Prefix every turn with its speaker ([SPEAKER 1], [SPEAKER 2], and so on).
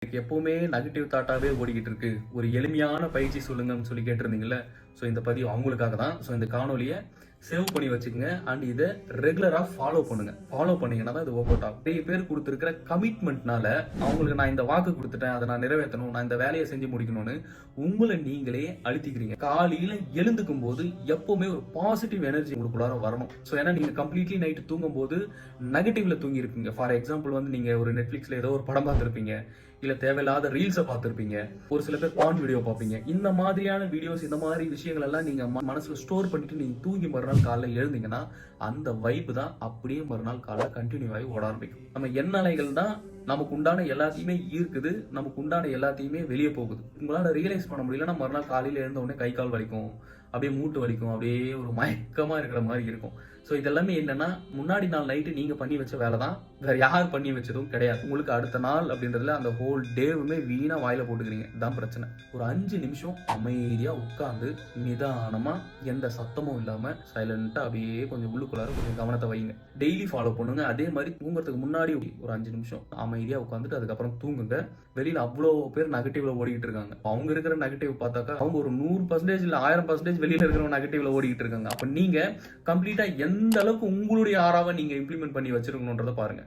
[SPEAKER 1] எப்பவுமே நெகட்டிவ் தாட்டாவே ஓடிக்கிட்டு இருக்கு. ஒரு எளிமையான பயிற்சி சொல்லுங்கன்னு சொல்லி கேட்டிருந்தீங்கல்ல. ஸோ இந்த பதிவு அவங்களுக்காக தான். ஸோ இந்த காணொலிய சேவ் பண்ணி வச்சுக்கங்க. அண்ட் இத ரெகுலரா ஃபாலோ பண்ணுங்க. ஃபாலோ பண்ணீங்கன்னா தான் இது ஒர்க் அவுட் ஆகும். நிறைய பேர் குடுத்திருக்கிற கமிட்மெண்ட்னால அவங்களுக்கு நான் இந்த வாக்கு குடுத்துட்டேன். அதை நான் நிறைவேற்றணும். நான் இந்த வேலையை செஞ்சு முடிக்கணும்னு உங்களை நீங்களே அழுத்திக்கிறீங்க. காலையில எழுந்துக்கும் போது எப்பவுமே ஒரு பாசிட்டிவ் எனர்ஜி உங்களுக்குள்ளார வரணும். ஸோ ஏன்னா நீங்க கம்ப்ளீட்லி நைட் தூங்கும் போது நெகட்டிவ்ல தூங்கி இருப்பீங்க. ஃபார் எக்ஸாம்பிள் வந்து நீங்க ஒரு நெட்ஃபிளிக்ஸ்ல ஏதோ ஒரு படம் பார்த்திருப்பீங்க. இல்ல தேவையில்லாத ரீல்ஸை பார்த்திருப்பீங்க. ஒரு சில பேர் பான் வீடியோ பார்ப்பீங்க. இந்த மாதிரியான வீடியோஸ், இந்த மாதிரி விஷயங்கள் எல்லாம் நீங்க மனசுல ஸ்டோர் பண்ணிட்டு நீங்க தூங்கி மறுநாள் காலைல எழுந்தீங்கன்னா அந்த வைப் தான் அப்படியே மறுநாள் காலைல கண்டினியூ ஆகி ஓட ஆரம்பிக்கும். நம்ம எண்ணலைகள் தான் நமக்கு உண்டான எல்லாத்தையுமே ஈர்க்குது, நமக்கு உண்டான எல்லாத்தையுமே வெளியே போகுது. உங்களால ரியலைஸ் பண்ண முடியலன்னா மறுநாள் காலையில எழுந்த உடனே கை கால் வலிக்கும், அப்படியே மூட்டு வலிக்கும், அப்படியே ஒரு மயக்கமா இருக்கிற மாதிரி இருக்கும். ஸோ இதெல்லாமே என்னன்னா முன்னாடி நாள் நைட்டு நீங்க பண்ணி வச்ச வேலை தான், வேற யார் பண்ணி வச்சதும் கிடையாது. உங்களுக்கு அடுத்த நாள் அப்படின்றதுல அந்த ஹோல் டேவுமே வீணா வாயில போட்டுக்கிறீங்க. இதுதான் பிரச்சனை. ஒரு 5 நிமிஷம் அமைதியா உட்கார்ந்து நிதானமா எந்த சத்தமும் இல்லாம சைலண்டா அப்படியே கொஞ்சம் உள்ளுக்குள்ளார கொஞ்சம் கவனத்தை வைங்க. டெய்லி ஃபாலோ பண்ணுங்க. அதே மாதிரி தூங்குறதுக்கு முன்னாடி ஒரு 5 நிமிஷம் அமைதியா உட்காந்துட்டு அதுக்கப்புறம் தூங்குங்க. வெளியில அவ்வளோ பேர் நெகட்டிவ்ல ஓடிக்கிட்டு இருக்காங்க. அவங்க இருக்கிற நெகட்டிவ் பார்த்தாக்கா அவங்க ஒரு 100% இல்ல 1000% வெளியில இருக்கிற நெகட்டிவ்ல ஓடிக்கிட்டு இருக்காங்க. அப்ப நீங்க கம்ப்ளீட்டா எந்த அளவுக்கு உங்களுடைய ஆறாவை நீங்க இம்ப்ளிமெண்ட் பண்ணி வச்சிருக்கணும்ன்றத பாருங்க.